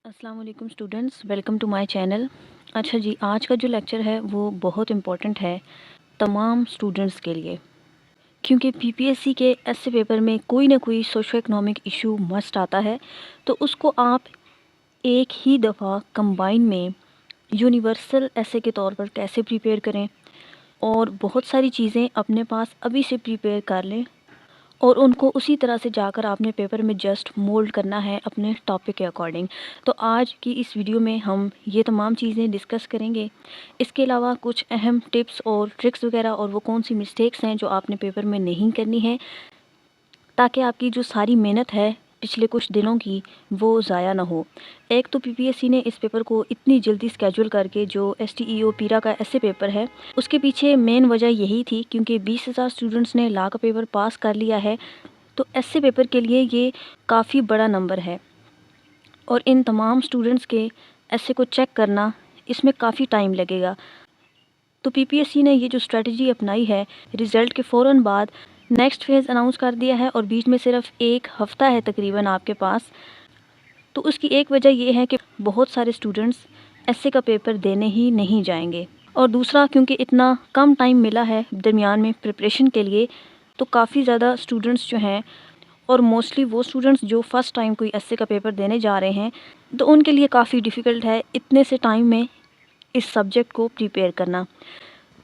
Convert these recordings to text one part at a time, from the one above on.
अस्सलाम वालेकुम students, welcome to my channel. अच्छा जी, आज का जो लेक्चर है वो बहुत इम्पोर्टेंट है तमाम स्टूडेंट्स के लिए, क्योंकि पीपीएससी के ऐसे पेपर में कोई ना कोई सोशो इकोनॉमिक इशू मस्ट आता है। तो उसको आप एक ही दफ़ा कंबाइन में यूनिवर्सल ऐसे के तौर पर कैसे प्रिपेयर करें, और बहुत सारी चीज़ें अपने पास अभी से प्रिपेयर कर लें और उनको उसी तरह से जाकर आपने पेपर में जस्ट मोल्ड करना है अपने टॉपिक के अकॉर्डिंग। तो आज की इस वीडियो में हम ये तमाम चीज़ें डिस्कस करेंगे। इसके अलावा कुछ अहम टिप्स और ट्रिक्स वगैरह, और वो कौन सी मिस्टेक्स हैं जो आपने पेपर में नहीं करनी है, ताकि आपकी जो सारी मेहनत है पिछले कुछ दिनों की वो ज़ाया ना हो। एक तो पीपीएससी ने इस पेपर को इतनी जल्दी स्केड्यूल करके, जो एसटीईओ पीरा का ऐसे पेपर है, उसके पीछे मेन वजह यही थी क्योंकि 20,000 स्टूडेंट्स ने ला का पेपर पास कर लिया है। तो ऐसे पेपर के लिए ये काफ़ी बड़ा नंबर है, और इन तमाम स्टूडेंट्स के ऐसे को चेक करना, इसमें काफ़ी टाइम लगेगा। तो पीपीएससी ने ये जो स्ट्रेटजी अपनाई है, रिज़ल्ट के फ़ौरन बाद नेक्स्ट फेज़ अनाउंस कर दिया है, और बीच में सिर्फ एक हफ़्ता है तकरीबन आपके पास। तो उसकी एक वजह ये है कि बहुत सारे स्टूडेंट्स ऐसे का पेपर देने ही नहीं जाएंगे, और दूसरा क्योंकि इतना कम टाइम मिला है दरमियान में प्रिपरेशन के लिए, तो काफ़ी ज़्यादा स्टूडेंट्स जो हैं, और मोस्टली वो स्टूडेंट्स जो फ़र्स्ट टाइम कोई ऐसे का पेपर देने जा रहे हैं, तो उनके लिए काफ़ी डिफ़िकल्ट है इतने से टाइम में इस सब्जेक्ट को प्रिपेयर करना।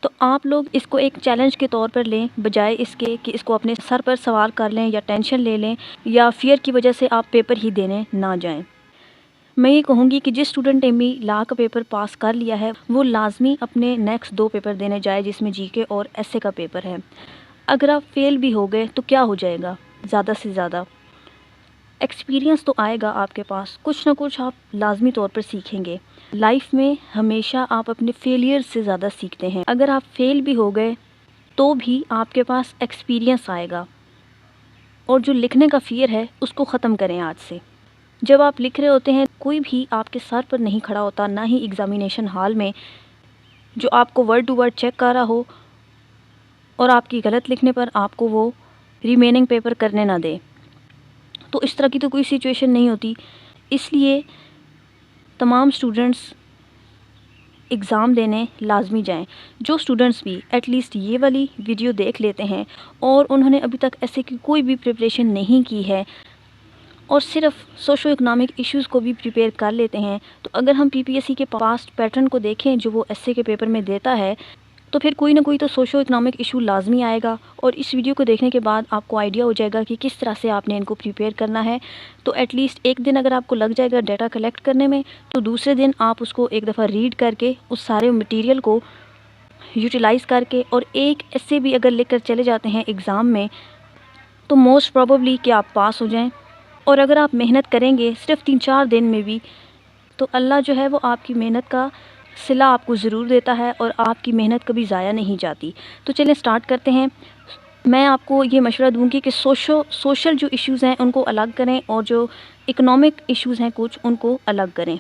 तो आप लोग इसको एक चैलेंज के तौर पर लें, बजाय इसके कि इसको अपने सर पर सवार कर लें या टेंशन ले लें, या फ़ियर की वजह से आप पेपर ही देने ना जाएं। मैं ये कहूँगी कि जिस स्टूडेंट ने भी ला का पेपर पास कर लिया है, वो लाजमी अपने नेक्स्ट 2 पेपर देने जाए, जिसमें जीके और एसए का पेपर है। अगर आप फेल भी हो गए तो क्या हो जाएगा, ज़्यादा से ज़्यादा एक्सपीरियंस तो आएगा आपके पास, कुछ ना कुछ आप लाजमी तौर पर सीखेंगे। लाइफ में हमेशा आप अपने फेलियर से ज़्यादा सीखते हैं। अगर आप फेल भी हो गए तो भी आपके पास एक्सपीरियंस आएगा, और जो लिखने का फ़ियर है उसको ख़त्म करें आज से। जब आप लिख रहे होते हैं, कोई भी आपके सर पर नहीं खड़ा होता, ना ही एग्ज़ामिनेशन हॉल में जो आपको वर्ड टू वर्ड चेक कर रहा हो, और आपकी गलत लिखने पर आपको वो रिमेनिंग पेपर करने ना दे। तो इस तरह की तो कोई सिचुएशन नहीं होती। इसलिए तमाम स्टूडेंट्स एग्ज़ाम देने लाजमी जाएं। जो स्टूडेंट्स भी एटलीस्ट ये वाली वीडियो देख लेते हैं, और उन्होंने अभी तक ऐसे की कोई भी प्रिपरेशन नहीं की है, और सिर्फ सोशो इकोनॉमिक इश्यूज़ को भी प्रिपेयर कर लेते हैं, तो अगर हम पीपीएससी के पास्ट पैटर्न को देखें जो वो एसए के पेपर में देता है, तो फिर कोई ना कोई तो सोशो इकोनॉमिक इशू लाजमी आएगा। और इस वीडियो को देखने के बाद आपको आइडिया हो जाएगा कि किस तरह से आपने इनको प्रिपेयर करना है। तो एटलीस्ट एक दिन अगर आपको लग जाएगा डाटा कलेक्ट करने में, तो दूसरे दिन आप उसको एक दफ़ा रीड करके उस सारे मटेरियल को यूटिलाइज़ करके, और एक ऐसे भी अगर लिख कर चले जाते हैं एग्ज़ाम में, तो मोस्ट प्रोबेबली कि आप पास हो जाएं। और अगर आप मेहनत करेंगे सिर्फ 3-4 दिन में भी, तो अल्लाह जो है वो आपकी मेहनत का सिला आपको ज़रूर देता है, और आपकी मेहनत कभी ज़ाया नहीं जाती। तो चलें स्टार्ट करते हैं। मैं आपको ये मशवरा दूंगी कि सोशल जो इश्यूज़ हैं उनको अलग करें, और जो इकोनॉमिक इश्यूज़ हैं कुछ, उनको अलग करें।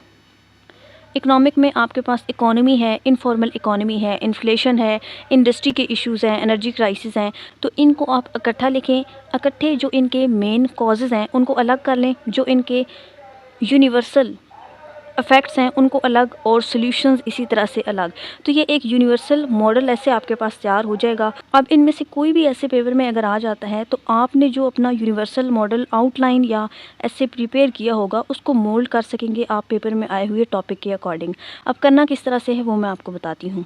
इकोनॉमिक में आपके पास इकोनॉमी है, इनफॉर्मल इकोनॉमी है, इन्फ्लेशन है, इंडस्ट्री के इश्यूज़ हैं, एनर्जी क्राइसिस हैं। तो इनको आप इकट्ठा लिखें। इकट्ठे जो इनके मेन कॉजेज़ हैं उनको अलग कर लें, जो इनके यूनिवर्सल इफ़ेक्ट्स हैं उनको अलग, और सॉल्यूशंस इसी तरह से अलग। तो ये एक यूनिवर्सल मॉडल ऐसे आपके पास तैयार हो जाएगा। अब इनमें से कोई भी ऐसे पेपर में अगर आ जाता है, तो आपने जो अपना यूनिवर्सल मॉडल आउटलाइन या ऐसे प्रिपेयर किया होगा, उसको मोल्ड कर सकेंगे आप पेपर में आए हुए टॉपिक के अकॉर्डिंग। अब करना किस तरह से है वो मैं आपको बताती हूँ।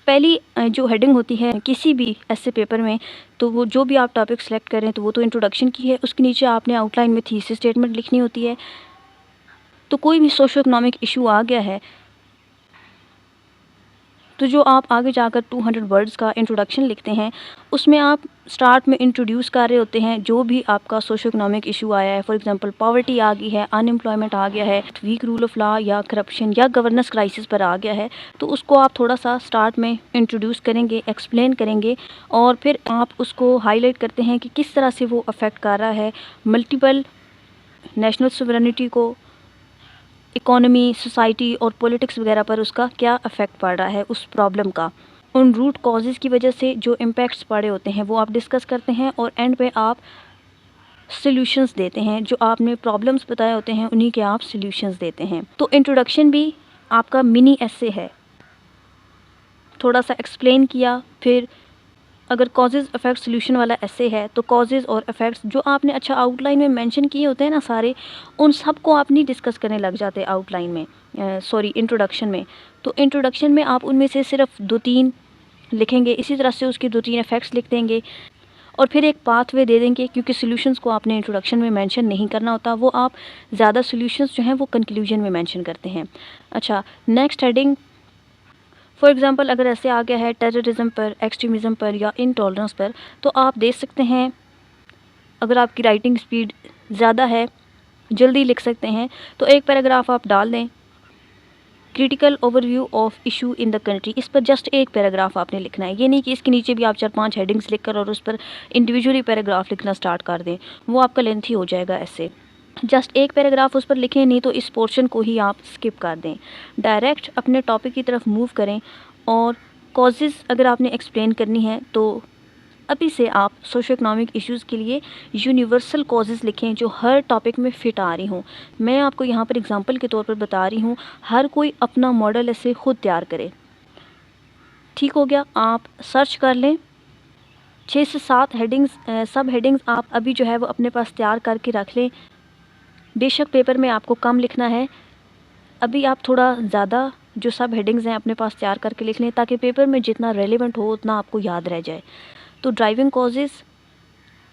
पहली जो हेडिंग होती है किसी भी ऐसे पेपर में, तो वो जो भी आप टॉपिक सेलेक्ट करें, तो वो तो इंट्रोडक्शन की है, उसके नीचे आपने आउटलाइन में थीसिस स्टेटमेंट लिखनी होती है। तो कोई भी सोशो इकोनॉमिक इशू आ गया है, तो जो आप आगे जाकर 200 वर्ड्स का इंट्रोडक्शन लिखते हैं, उसमें आप स्टार्ट में इंट्रोड्यूस कर रहे होते हैं जो भी आपका सोशो इकोनॉमिक इशू आया है। फॉर एग्जांपल पॉवर्टी आ गई है, अनएम्प्लॉयमेंट आ गया है, वीक रूल ऑफ लॉ या करप्शन या गवर्नेंस क्राइसिस पर आ गया है, तो उसको आप थोड़ा सा स्टार्ट में इंट्रोड्यूस करेंगे, एक्सप्लेन करेंगे, और फिर आप उसको हाईलाइट करते हैं कि किस तरह से वो अफेक्ट कर रहा है मल्टीपल नेशनल सोवरेनिटी को, इकोनॉमी, सोसाइटी और पॉलिटिक्स वगैरह पर उसका क्या अफेक्ट पड़ रहा है उस प्रॉब्लम का। उन रूट कॉजेज़ की वजह से जो इम्पैक्ट्स पड़े होते हैं वो आप डिस्कस करते हैं, और एंड पे आप सॉल्यूशंस देते हैं, जो आपने प्रॉब्लम्स बताए होते हैं उन्हीं के आप सॉल्यूशंस देते हैं। तो इंट्रोडक्शन भी आपका मिनी एसे है, थोड़ा सा एक्सप्लेन किया। फिर अगर कॉजेज़ इफ़ेक्ट सॉल्यूशन वाला एसे है तो कॉजेज़ और इफ़ेक्ट्स जो आपने अच्छा आउटलाइन में मेंशन किए होते हैं ना सारे, उन सब को आप नहीं डिस्कस करने लग जाते आउटलाइन में, इंट्रोडक्शन में। तो इंट्रोडक्शन में आप उनमें से सिर्फ 2-3 लिखेंगे, इसी तरह से उसके 2-3 इफ़ेक्ट्स लिख देंगे और फिर एक पाथवे दे देंगे, क्योंकि सॉल्यूशंस को आपने इंट्रोडक्शन में मेंशन नहीं करना होता, वो आप ज़्यादा सॉल्यूशंस जो हैं वो कंक्लूजन में मेंशन करते हैं। अच्छा, नेक्स्ट हेडिंग फॉर एग्ज़ाम्पल अगर ऐसे आ गया है टेररिज्म पर, एक्सट्रीमिज़म पर या इनटॉलरेंस पर, तो आप देख सकते हैं, अगर आपकी राइटिंग स्पीड ज़्यादा है, जल्दी लिख सकते हैं, तो एक पैराग्राफ आप डाल दें, critical overview of issue in the country. इस पर जस्ट एक पैराग्राफ आपने लिखना है, ये नहीं कि इसके नीचे भी आप 4-5 हेडिंग्स लिखकर और उस पर इंडिविजुअली पैराग्राफ लिखना स्टार्ट कर दें, वो आपका लेंथी हो जाएगा। ऐसे जस्ट एक पैराग्राफ उस पर लिखें, नहीं तो इस पोर्शन को ही आप स्किप कर दें, डायरेक्ट अपने टॉपिक की तरफ मूव करें। और कॉजेज़ अगर आपने एक्सप्लेन करनी है तो अभी से आप सोशो इकोनॉमिक इश्यूज़ के लिए यूनिवर्सल कॉजेज़ लिखें जो हर टॉपिक में फ़िट आ रही हों। मैं आपको यहाँ पर एग्जांपल के तौर पर बता रही हूँ, हर कोई अपना मॉडल ऐसे ख़ुद तैयार करे। ठीक हो गया, आप सर्च कर लें 6 से 7 हेडिंग्स, सब हेडिंग्स आप अभी जो है वो अपने पास तैयार करके रख लें। बेशक पेपर में आपको कम लिखना है, अभी आप थोड़ा ज़्यादा जो सब हेडिंग्स हैं अपने पास तैयार करके लिख लें, ताकि पेपर में जितना रेलेवेंट हो उतना आपको याद रह जाए। तो ड्राइविंग कॉजेज़,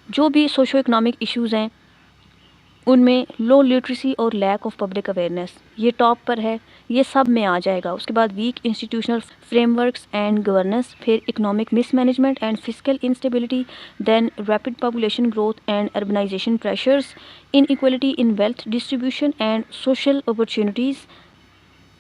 जो भी सोशो इकोनॉमिक इश्यूज़ हैं उनमें लो लिटरेसी और लैक ऑफ पब्लिक अवेयरनेस ये टॉप पर है, ये सब में आ जाएगा। उसके बाद weak institutional frameworks and governance, फिर economic mismanagement and physical instability, then rapid population growth and urbanisation pressures, inequality in wealth distribution and social opportunities,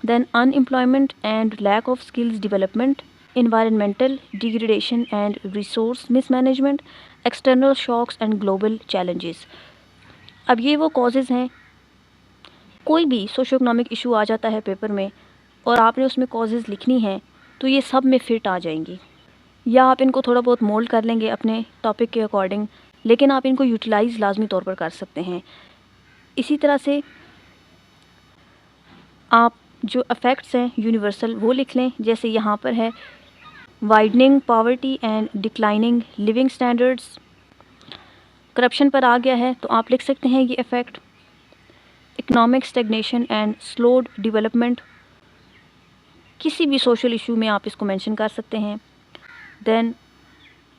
then unemployment and lack of skills development, environmental degradation and resource mismanagement, external shocks and global challenges। अब ये वो causes हैं, कोई भी socio economic issue आ जाता है paper में और आपने उसमें कॉजेज़ लिखनी है तो ये सब में फिट आ जाएंगी, या आप इनको थोड़ा बहुत मोल्ड कर लेंगे अपने टॉपिक के अकॉर्डिंग, लेकिन आप इनको यूटिलाइज़ लाजमी तौर पर कर सकते हैं। इसी तरह से आप जो इफ़ेक्ट्स हैं यूनिवर्सल वो लिख लें, जैसे यहाँ पर है widening poverty and declining living standards. Corruption पर आ गया है तो आप लिख सकते हैं ये effect, economic stagnation and slowed development, किसी भी सोशल इशू में आप इसको मेंशन कर सकते हैं। Then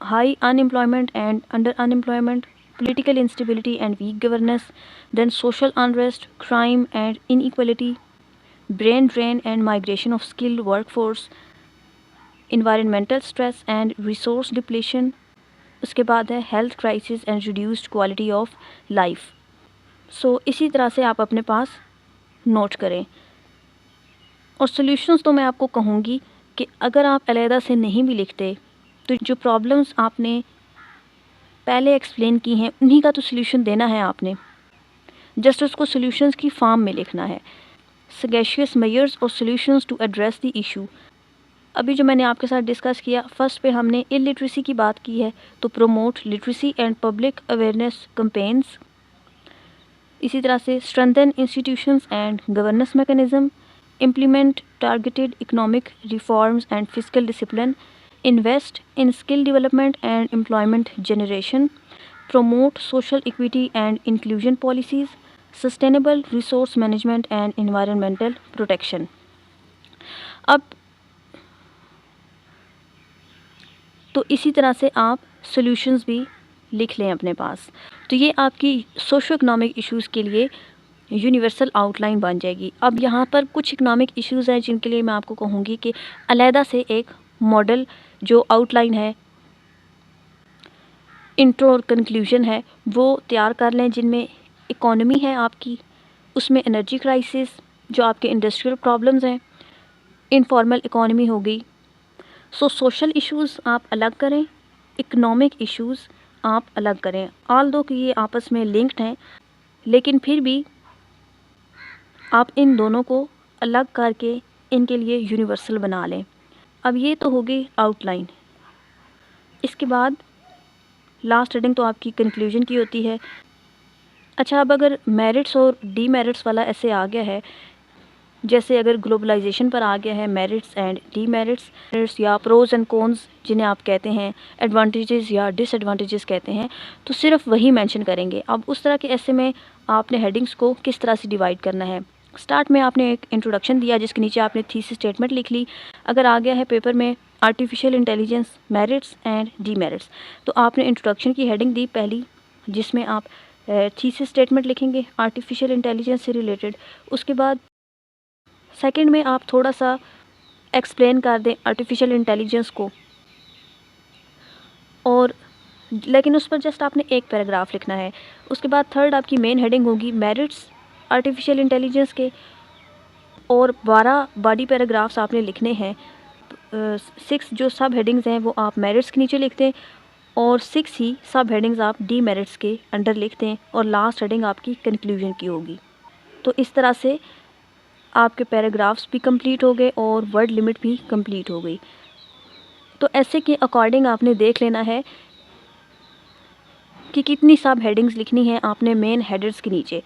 high unemployment and under unemployment, political instability and weak governance, then social unrest, crime and inequality, brain drain and migration of skilled workforce, environmental stress and resource depletion। उसके बाद है health crisis and reduced quality of life। सो इसी तरह से आप अपने पास note करें। और सॉल्यूशंस तो मैं आपको कहूँगी कि अगर आप अलहदा से नहीं भी लिखते तो जो प्रॉब्लम्स आपने पहले एक्सप्लेन की हैं उन्हीं का तो सॉल्यूशन देना है आपने, जस्ट उसको सॉल्यूशंस की फॉर्म में लिखना है। सगेशियस मेजर्स और solutions to address the issue, अभी जो मैंने आपके साथ डिस्कस किया, फर्स्ट पे हमने इलिटरेसी की बात की है तो promote literacy and public awareness campaigns. इसी तरह से strengthen institutions and governance mechanism, implement targeted economic reforms and physical discipline, invest in skill development and employment generation, promote social equity and inclusion policies, sustainable resource management and environmental protection। अब तो इसी तरह से आप solutions भी लिख लें अपने पास, तो ये आपकी सोशो इकोनॉमिक इश्यूज़ के लिए यूनिवर्सल आउटलाइन बन जाएगी। अब यहाँ पर कुछ इकोनॉमिक इश्यूज़ हैं जिनके लिए मैं आपको कहूँगी कि अलहदा से एक मॉडल जो आउटलाइन है, इंट्रो और कंक्लूजन है, वो तैयार कर लें, जिनमें इकोनॉमी है आपकी, उसमें एनर्जी क्राइसिस, जो आपके इंडस्ट्रियल प्रॉब्लम्स हैं, इनफॉर्मल इकोनॉमी हो गई। सो सोशल इश्यूज़ आप अलग करें, इकोनॉमिक इश्यूज़ आप अलग करें, ऑल दो कि ये आपस में लिंक्ड हैं, लेकिन फिर भी आप इन दोनों को अलग करके इनके लिए यूनिवर्सल बना लें। अब ये तो हो गई आउटलाइन। इसके बाद लास्ट हेडिंग तो आपकी कंक्लूजन की होती है, अच्छा, अब अगर मेरिट्स और डीमेरिट्स वाला ऐसे आ गया है, जैसे अगर ग्लोबलाइजेशन पर आ गया है मेरिट्स एंड डीमेरिट्स या प्रोज एंड कॉन्स जिन्हें आप कहते हैं, एडवांटेजेस या डिसएडवांटेजेस कहते हैं, तो सिर्फ वही मेंशन करेंगे। अब उस तरह के ऐसे में आपने हेडिंग्स को किस तरह से डिवाइड करना है। स्टार्ट में आपने एक इंट्रोडक्शन दिया जिसके नीचे आपने थीसिस स्टेटमेंट लिख ली। अगर आ गया है पेपर में artificial intelligence merits and demerits, तो आपने इंट्रोडक्शन की हेडिंग दी पहली, जिसमें आप थीसिस स्टेटमेंट लिखेंगे आर्टिफिशियल इंटेलिजेंस से रिलेटेड। उसके बाद सेकंड में आप थोड़ा सा एक्सप्लेन कर दें आर्टिफिशियल इंटेलिजेंस को, और लेकिन उस पर जस्ट आपने एक पैराग्राफ लिखना है। उसके बाद थर्ड आपकी मेन हेडिंग होगी मेरिट्स आर्टिफिशियल इंटेलिजेंस के, और 12 बॉडी पैराग्राफ्स आपने लिखने हैं। 6 जो सब हेडिंग्स हैं वो आप मेरिट्स के नीचे लिखते हैं, और 6 ही सब हेडिंग्स आप डी मेरिट्स के अंडर लिखते हैं, और लास्ट हेडिंग आपकी कंक्लूजन की होगी। तो इस तरह से आपके पैराग्राफ्स भी कंप्लीट हो गए और वर्ड लिमिट भी कंप्लीट हो गई। तो ऐसे के अकॉर्डिंग आपने देख लेना है कि कितनी सब हेडिंग्स लिखनी है आपने मेन हेडर्स के नीचे।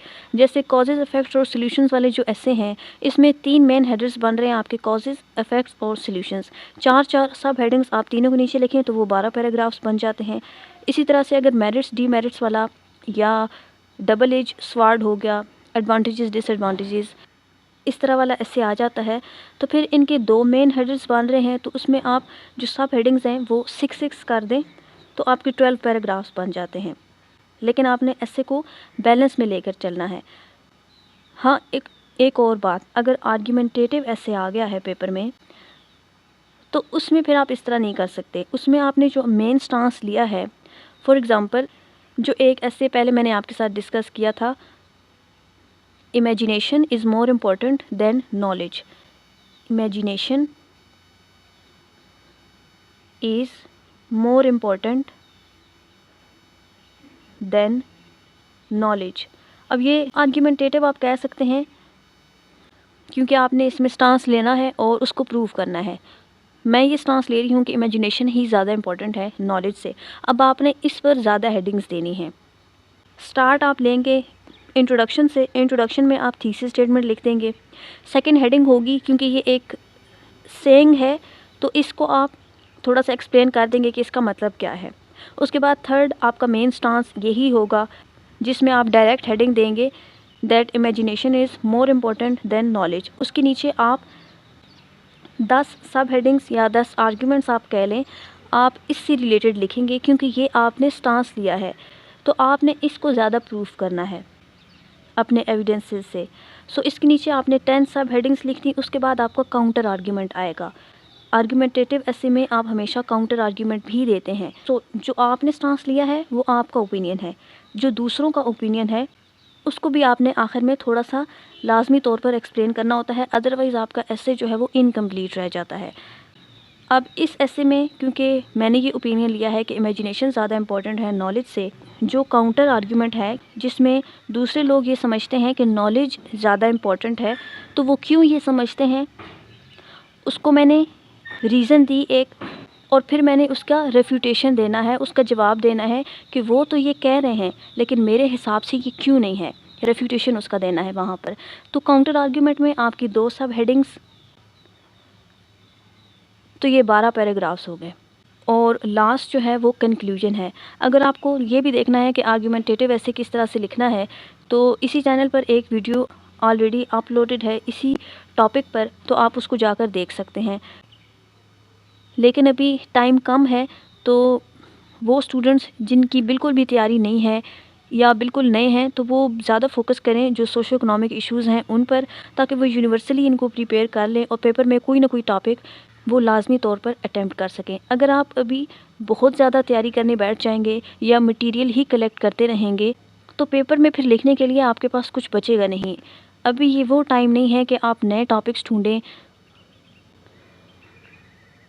कॉजेज़, इफ़ेक्ट्स और सॉल्यूशंस वाले जो ऐसे हैं, इसमें 3 मेन हेडर्स बन रहे हैं आपके, कॉजेज़, इफ़ेक्ट्स और सॉल्यूशंस। 4-4 सब हेडिंग्स आप तीनों के नीचे लिखें तो वो 12 पैराग्राफ्स बन जाते हैं। इसी तरह से अगर मेरिट्स डीमेरिट्स वाला या डबल एज स्वार्ड हो गया, एडवांटेजेस डिसएडवांटेजेस, इस तरह वाला ऐसे आ जाता है, तो फिर इनके 2 मेन हेडर्स बन रहे हैं, तो उसमें आप जो सब हेडिंग्स हैं वो 6-6 कर दें तो आपके 12 पैराग्राफ्स बन जाते हैं। लेकिन आपने ऐसे को बैलेंस में लेकर चलना है। हाँ, एक और बात, अगर आर्ग्यूमेंटेटिव ऐसे आ गया है पेपर में, तो उसमें फिर आप इस तरह नहीं कर सकते। उसमें आपने जो मेन स्टांस लिया है, फॉर एग्ज़ाम्पल जो एक ऐसे पहले मैंने आपके साथ डिस्कस किया था, imagination is more important then knowledge. Imagination is more important then knowledge. अब ये आर्ग्यूमेंटेटिव आप कह सकते हैं, क्योंकि आपने इसमें स्टांस लेना है और उसको प्रूव करना है। मैं ये स्टांस ले रही हूँ कि इमेजिनेशन ही ज़्यादा इम्पोर्टेंट है नॉलेज से। अब आपने इस पर ज़्यादा हेडिंग्स देनी है। स्टार्ट आप लेंगे इंट्रोडक्शन से, इंट्रोडक्शन में आप थीसिस स्टेटमेंट लिख देंगे। सेकंड हेडिंग होगी, क्योंकि ये एक सेइंग है तो इसको आप थोड़ा सा एक्सप्लेन कर देंगे कि इसका मतलब क्या है। उसके बाद थर्ड आपका मेन स्टांस यही होगा, जिसमें आप डायरेक्ट हेडिंग देंगे that imagination is more important then knowledge. उसके नीचे आप 10 सब हेडिंग्स या 10 आर्ग्यूमेंट्स आप कह लें, आप इससे रिलेटेड लिखेंगे, क्योंकि ये आपने स्टांस लिया है तो आपने इसको ज़्यादा प्रूफ करना है अपने एविडेंसेस से। सो इसके नीचे आपने 10 सब हेडिंग्स लिख दी। उसके बाद आपका काउंटर आर्ग्यूमेंट आएगा। आर्ग्यूमेंटेटिव ऐसे में आप हमेशा काउंटर आर्ग्यूमेंट भी देते हैं। तो जो आपने स्टांस लिया है वो आपका ओपिनियन है, जो दूसरों का ओपिनियन है उसको भी आपने आखिर में थोड़ा सा लाजमी तौर पर एक्सप्लेन करना होता है, अदरवाइज़ आपका ऐसे जो है वो इनकम्प्लीट रह जाता है। अब इस ऐसे में क्योंकि मैंने ये ओपिनियन लिया है कि इमेजिनेशन ज़्यादा इम्पॉर्टेंट है नॉलेज से, जो काउंटर आर्ग्यूमेंट है जिसमें दूसरे लोग ये समझते हैं कि नॉलेज ज़्यादा इम्पॉर्टेंट है, तो वो क्यों ये समझते हैं उसको मैंने रीज़न दी एक, और फिर मैंने उसका रेफ्यूटेशन देना है, उसका जवाब देना है कि वो तो ये कह रहे हैं लेकिन मेरे हिसाब से ये क्यों नहीं है, रेफ्यूटेशन उसका देना है वहाँ पर। तो काउंटर आर्ग्यूमेंट में आपकी 2 सब हेडिंग्स, तो ये 12 पैराग्राफ्स हो गए, और लास्ट जो है वो कंक्लूजन है। अगर आपको ये भी देखना है कि आर्ग्यूमेंटेटिव ऐसे किस तरह से लिखना है, तो इसी चैनल पर एक वीडियो ऑलरेडी अपलोडेड है इसी टॉपिक पर, तो आप उसको जाकर देख सकते हैं। लेकिन अभी टाइम कम है, तो वो स्टूडेंट्स जिनकी बिल्कुल भी तैयारी नहीं है या बिल्कुल नए हैं, तो वो ज़्यादा फोकस करें जो सोशो इकोनॉमिक इश्यूज़ हैं उन पर, ताकि वो यूनिवर्सली इनको प्रिपेयर कर लें और पेपर में कोई ना कोई टॉपिक वो लाजमी तौर पर अटैम्प्ट कर सकें। अगर आप अभी बहुत ज़्यादा तैयारी करने बैठ जाएंगे या मटेरियल ही कलेक्ट करते रहेंगे, तो पेपर में फिर लिखने के लिए आपके पास कुछ बचेगा नहीं। अभी ये वो टाइम नहीं है कि आप नए टॉपिक्स ढूँढें,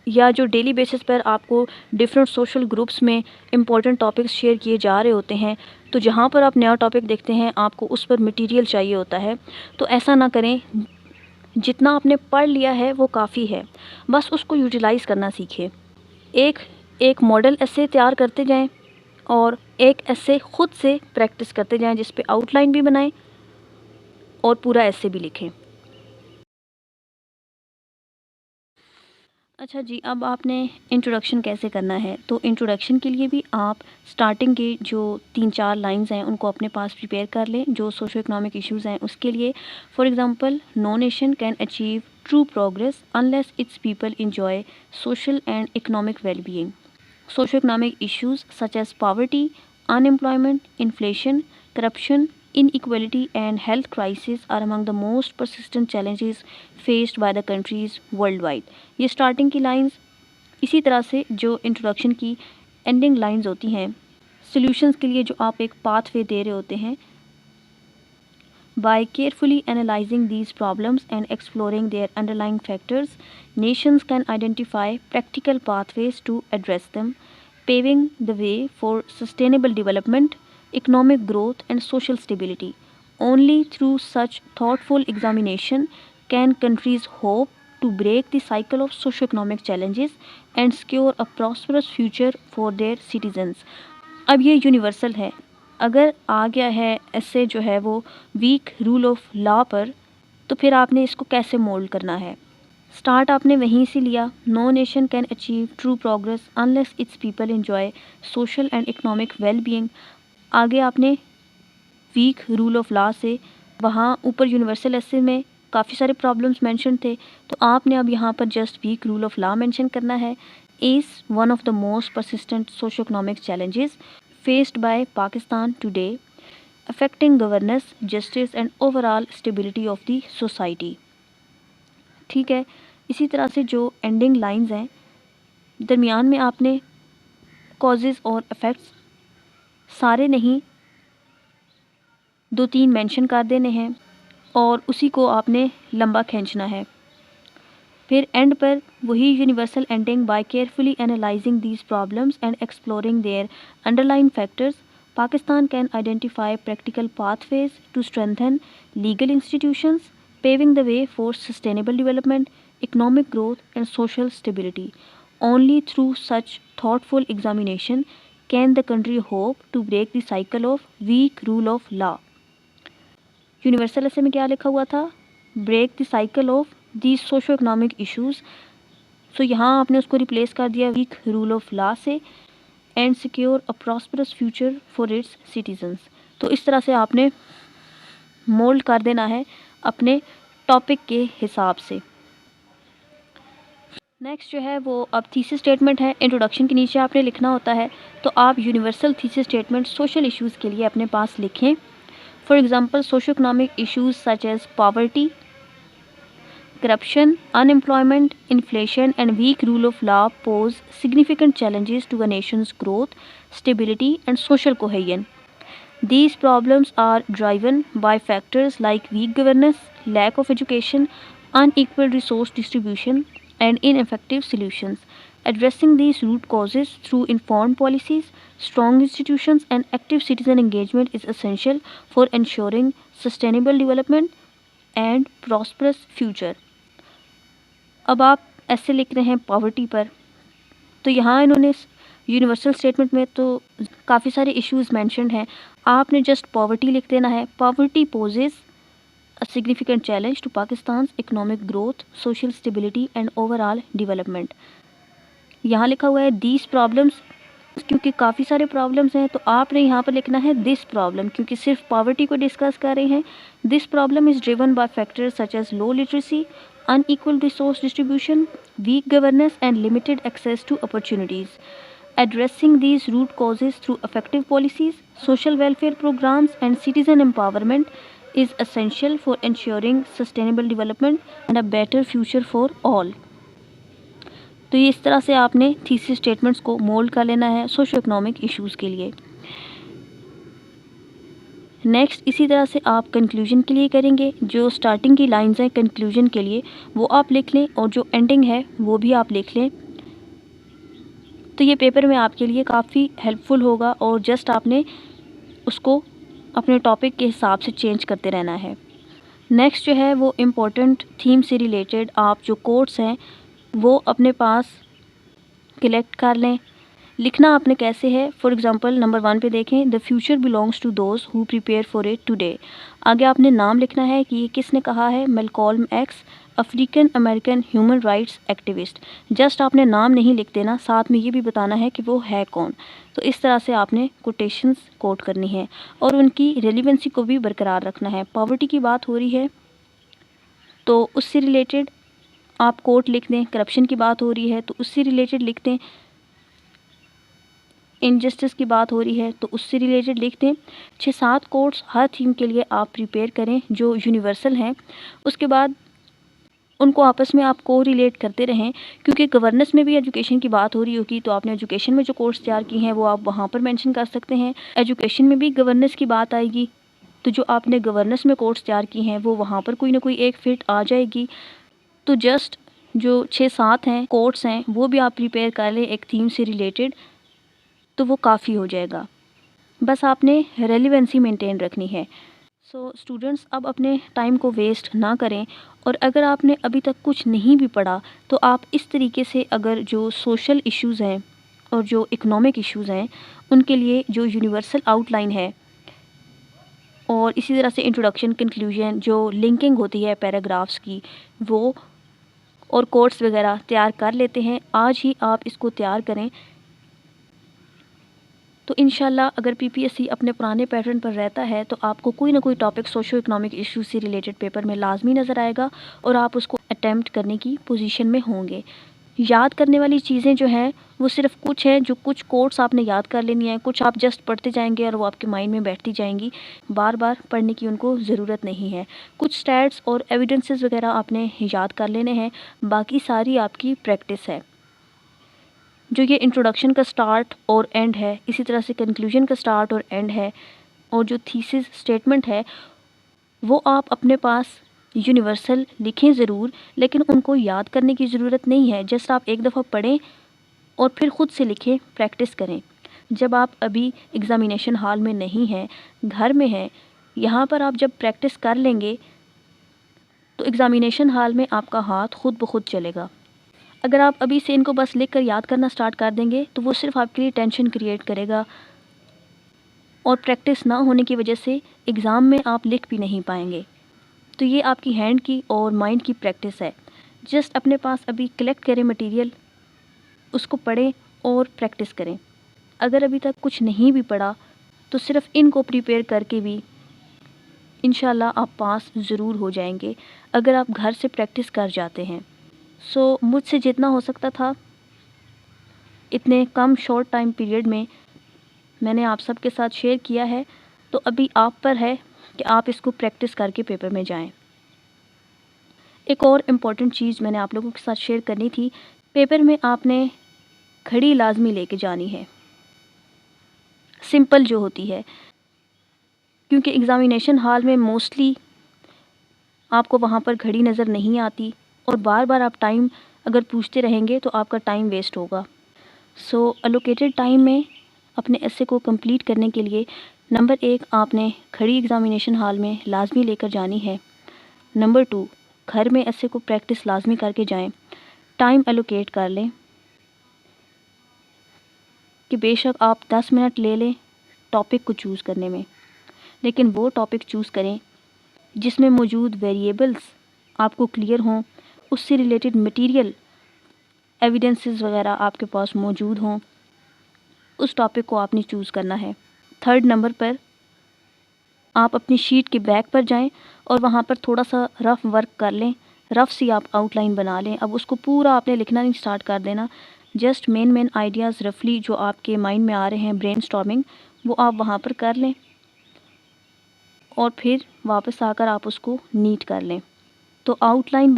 या जो डेली बेसिस पर आपको डिफरेंट सोशल ग्रुप्स में इम्पोर्टेंट टॉपिक्स शेयर किए जा रहे होते हैं, तो जहाँ पर आप नया टॉपिक देखते हैं आपको उस पर मटेरियल चाहिए होता है। तो ऐसा ना करें, जितना आपने पढ़ लिया है वो काफ़ी है, बस उसको यूटिलाइज़ करना सीखिए। एक एक मॉडल ऐसे तैयार करते जाएं और एक ऐसे खुद से प्रैक्टिस करते जाएं जिस पे आउटलाइन भी बनाएं और पूरा ऐसे भी लिखें। अच्छा जी, अब आपने इंट्रोडक्शन कैसे करना है, तो इंट्रोडक्शन के लिए भी आप स्टार्टिंग के जो 3-4 लाइंस हैं उनको अपने पास प्रिपेयर कर लें जो सोशो इकोनॉमिक इश्यूज़ हैं उसके लिए। For example, no nation can achieve true progress unless its people enjoy social and economic wellbeing. Socioeconomic issues such as poverty, unemployment, inflation, corruption, inequality, and health crisis are among the most persistent challenges faced by the countries worldwide। ये starting की lines, इसी तरह से जो introduction की ending lines होती हैं solutions के लिए जो आप एक पाथवे दे रहे होते हैं। By carefully analyzing these problems and exploring their underlying factors, nations can identify practical pathways to address them, paving the way for sustainable development, economic growth, and social stability. Only through such thoughtful examination can countries hope to break the cycle of socio-economic challenges and secure a prosperous future for their citizens। अब ये universal है। अगर आ गया है ऐसे जो है वो वीक रूल ऑफ लॉ पर, तो फिर आपने इसको कैसे मोल्ड करना है। स्टार्ट आपने वहीं से लिया, no nation can achieve true progress unless its people enjoy social and economic well being. आगे आपने वीक रूल ऑफ लॉ से, वहाँ ऊपर यूनिवर्सल ऐसे में काफ़ी सारे प्रॉब्लम्स मेंशन थे, तो आपने अब यहाँ पर just weak rule of law mention करना है। Is one of the most persistent socio economic challenges faced by Pakistan today, affecting governance, justice and overall stability of the society। ठीक है, इसी तरह से जो एंडिंग लाइंस हैं दरमियान में आपने कॉजेज़ और इफ़ेक्ट्स सारे नहीं 2-3 मेंशन कर देने हैं और उसी को आपने लंबा खींचना है। फिर एंड पर वही universal ending, by carefully analyzing these problems and exploring their underline factors, Pakistan can identify practical pathways to strengthen legal institutions, paving the way for sustainable development, economic growth, and social stability. Only through such thoughtful examination can the country hope to break the cycle of weak rule of law। Universal ऐसे में क्या लिखा हुआ था, break the cycle of these socio economic issues. So यहाँ आपने उसको replace कर दिया वीक रूल ऑफ लॉ से, and secure a prosperous future for its citizens. तो इस तरह से आपने मोल्ड कर देना है अपने टॉपिक के हिसाब से। नेक्स्ट जो है वो अब थीसिस स्टेटमेंट है। इंट्रोडक्शन के नीचे आपने लिखना होता है, तो आप universal thesis statement social issues के लिए अपने पास लिखें। For example, socio economic issues such as poverty, corruption, unemployment, inflation, and weak rule of law pose significant challenges to a nation's growth, stability, and social cohesion. These problems are driven by factors like weak governance, lack of education, unequal resource distribution, and ineffective solutions. Addressing these root causes through informed policies, strong institutions, and active citizen engagement is essential for ensuring sustainable development and prosperous future। अब आप ऐसे लिख रहे हैं poverty पर, तो यहाँ इन्होंने यूनिवर्सल स्टेटमेंट में तो काफ़ी सारे इश्यूज़ मेंशन्ड हैं, आपने जस्ट पॉवर्टी लिख देना है। Poverty poses a significant challenge to Pakistan economic growth, social stability and overall development. यहाँ लिखा हुआ है दीज प्रॉब्लम्स, क्योंकि काफ़ी सारे प्रॉब्लम्स हैं तो आपने यहाँ पर लिखना है दिस प्रॉब्लम, क्योंकि सिर्फ पॉवर्टी को डिस्कस कर रहे हैं। This problem is driven by factors such as low literacy, unequal resource distribution, weak governance, and limited access to opportunities. Addressing these root causes through effective policies, social welfare programs, and citizen empowerment is essential for ensuring sustainable development and a better future for all। तो ये इस तरह से आपने thesis statements को mould कर लेना है सोशो इकोनॉमिक इश्यूज़ के लिए। नेक्स्ट इसी तरह से आप कंक्लूजन के लिए करेंगे। जो स्टार्टिंग की लाइंस हैं कंक्लूजन के लिए वो आप लिख लें और जो एंडिंग है वो भी आप लिख लें, तो ये पेपर में आपके लिए काफ़ी हेल्पफुल होगा और जस्ट आपने उसको अपने टॉपिक के हिसाब से चेंज करते रहना है। नेक्स्ट जो है वो इम्पोर्टेंट थीम से रिलेटेड आप जो कोट्स हैं वो अपने पास कलेक्ट कर लें। लिखना आपने कैसे है, फॉर एग्जांपल नंबर 1 पे देखें, the future belongs to those who prepare for it today. आगे आपने नाम लिखना है कि ये किसने कहा है, Malcolm X, African American human rights activist. Just आपने नाम नहीं लिख देना, साथ में ये भी बताना है कि वो है कौन। तो इस तरह से आपने कोटेशंस कोट करनी है और उनकी रेलिवेंसी को भी बरकरार रखना है। पॉवर्टी की बात हो रही है तो उससे रिलेटेड आप कोट लिख दें, करप्शन की बात हो रही है तो उससे रिलेटेड लिख दें, इनजस्टिस की बात हो रही है तो उससे रिलेटेड लिख दें। 6-7 कोट्स हर थीम के लिए आप प्रिपेयर करें जो यूनिवर्सल हैं। उसके बाद उनको आपस में आप को रिलेट करते रहें, क्योंकि गवर्नेंस में भी एजुकेशन की बात हो रही होगी तो आपने एजुकेशन में जो कोर्स तैयार की हैं वो आप वहाँ पर मेंशन कर सकते हैं। एजुकेशन में भी गवर्नेंस की बात आएगी तो जो आपने गवर्नेंस में कोर्स तैयार की हैं वो वहाँ पर कोई ना कोई एक फिट आ जाएगी। तो जस्ट जो 6-7 हैं कोर्स हैं वो भी आप प्रिपेयर कर लें एक थीम से रिलेटेड, तो वो काफ़ी हो जाएगा। बस आपने रेलिवेंसी मेंटेन रखनी है। सो स्टूडेंट्स, अब अपने टाइम को वेस्ट ना करें, और अगर आपने अभी तक कुछ नहीं भी पढ़ा तो आप इस तरीके से अगर जो सोशल इश्यूज़ हैं और जो इकोनॉमिक इश्यूज़ हैं उनके लिए जो यूनिवर्सल आउटलाइन है और इसी तरह से इंट्रोडक्शन, कंक्लूजन, जो लिंकिंग होती है पैराग्राफ्स की, वो और कोट्स वगैरह तैयार कर लेते हैं, आज ही आप इसको तैयार करें। तो इंशाल्लाह अगर पीपीएससी अपने पुराने पैटर्न पर रहता है तो आपको कोई ना कोई टॉपिक सोशो इकोनॉमिक इशू से रिलेटेड पेपर में लाजमी नज़र आएगा और आप उसको अटैम्प्ट करने की पोजीशन में होंगे। याद करने वाली चीज़ें जो हैं वो सिर्फ कुछ हैं, जो कुछ कोट्स आपने याद कर लेनी है, कुछ आप जस्ट पढ़ते जाएंगे और वो आपके माइंड में बैठती जाएंगी, बार बार पढ़ने की उनको ज़रूरत नहीं है। कुछ स्टैट्स और एविडेंसेस वगैरह आपने याद कर लेने हैं, बाकी सारी आपकी प्रैक्टिस है। जो ये इंट्रोडक्शन का स्टार्ट और एंड है, इसी तरह से कंक्लूजन का स्टार्ट और एंड है, और जो थीसिस स्टेटमेंट है वो आप अपने पास यूनिवर्सल लिखें ज़रूर, लेकिन उनको याद करने की ज़रूरत नहीं है। जस्ट आप एक दफ़ा पढ़ें और फिर ख़ुद से लिखें, प्रैक्टिस करें। जब आप अभी एग्ज़ामिनेशन हॉल में नहीं हैं, घर में हैं, यहाँ पर आप जब प्रैक्टिस कर लेंगे तो एग्ज़ामिनेशन हॉल में आपका हाथ खुद ब खुद चलेगा। अगर आप अभी से इनको बस लिख कर याद करना स्टार्ट कर देंगे तो वो सिर्फ आपके लिए टेंशन क्रिएट करेगा और प्रैक्टिस ना होने की वजह से एग्ज़ाम में आप लिख भी नहीं पाएंगे। तो ये आपकी हैंड की और माइंड की प्रैक्टिस है। जस्ट अपने पास अभी कलेक्ट करें मटेरियल, उसको पढ़ें और प्रैक्टिस करें। अगर अभी तक कुछ नहीं भी पढ़ा तो सिर्फ इनको प्रिपेयर करके भी इंशाल्लाह आप पास ज़रूर हो जाएंगे अगर आप घर से प्रैक्टिस कर जाते हैं। सो मुझसे जितना हो सकता था इतने कम शॉर्ट टाइम पीरियड में मैंने आप सबके साथ शेयर किया है, तो अभी आप पर है कि आप इसको प्रैक्टिस करके पेपर में जाएं। एक और इम्पॉर्टेंट चीज़ मैंने आप लोगों के साथ शेयर करनी थी, पेपर में आपने घड़ी लाजमी लेके जानी है, सिंपल जो होती है, क्योंकि एग्ज़ामिनेशन हॉल में मोस्टली आपको वहाँ पर घड़ी नज़र नहीं आती और बार बार आप टाइम अगर पूछते रहेंगे तो आपका टाइम वेस्ट होगा। सो अलोकेटेड टाइम में अपने एसे को कंप्लीट करने के लिए नंबर 1 आपने घड़ी एग्ज़ामिनेशन हॉल में लाजमी लेकर जानी है। नंबर 2 घर में एसे को प्रैक्टिस लाजमी करके जाएं। टाइम एलोकेट कर लें कि बेशक आप 10 मिनट ले लें टॉपिक को चूज़ करने में, लेकिन वो टॉपिक चूज़ करें जिसमें मौजूद वेरिएबल्स आपको क्लियर हों, उससे रिलेटेड मटेरियल, एविडेंसेस वगैरह आपके पास मौजूद हों, उस टॉपिक को आपने चूज़ करना है। थर्ड नंबर पर आप अपनी शीट के बैक पर जाएं और वहाँ पर थोड़ा सा रफ़ वर्क कर लें, रफ़ सी आप आउटलाइन बना लें। अब उसको पूरा आपने लिखना नहीं स्टार्ट कर देना, जस्ट मेन आइडियाज़ रफली जो आपके माइंड में आ रहे हैं, ब्रेनस्टॉर्मिंग, वो आप वहाँ पर कर लें और फिर वापस आकर आप उसको नीट कर लें। तो आउटलाइन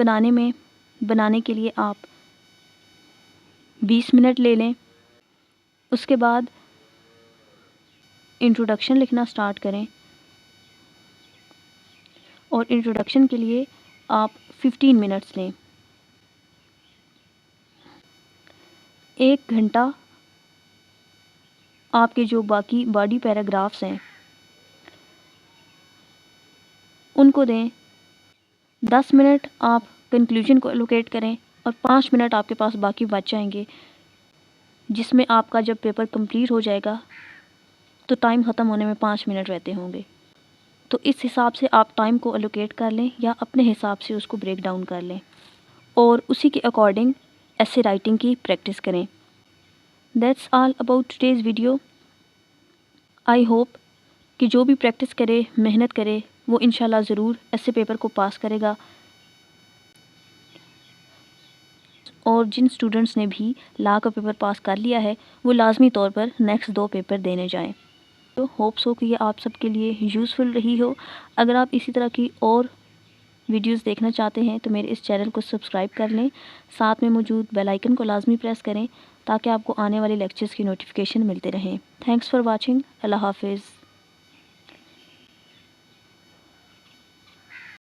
बनाने के लिए आप 20 मिनट ले लें। उसके बाद इंट्रोडक्शन लिखना स्टार्ट करें और इंट्रोडक्शन के लिए आप 15 मिनट्स लें। 1 घंटा आपके जो बाकी बॉडी पैराग्राफ्स हैं उनको दें। 10 मिनट आप कंक्लूजन को एलोकेट करें और 5 मिनट आपके पास बाकी बच जाएंगे जिसमें आपका जब पेपर कंप्लीट हो जाएगा तो टाइम ख़त्म होने में 5 मिनट रहते होंगे। तो इस हिसाब से आप टाइम को एलोकेट कर लें या अपने हिसाब से उसको ब्रेक डाउन कर लें और उसी के अकॉर्डिंग ऐसे राइटिंग की प्रैक्टिस करें। That's all about today's video. I hope कि जो भी प्रैक्टिस करे, मेहनत करे, वो इंशाल्लाह ज़रूर ऐसे पेपर को पास करेगा। और जिन स्टूडेंट्स ने भी लॉ का पेपर पास कर लिया है वो लाजमी तौर पर नेक्स्ट 2 पेपर देने जाएं। तो होप्स हो कि ये आप सबके लिए यूज़फुल रही हो। अगर आप इसी तरह की और वीडियोस देखना चाहते हैं तो मेरे इस चैनल को सब्सक्राइब कर लें, साथ में मौजूद बेल आइकन को लाजमी प्रेस करें ताकि आपको आने वाले लेक्चर्स की नोटिफिकेशन मिलते रहें। Thanks for watching. अल्लाह हाफिज़।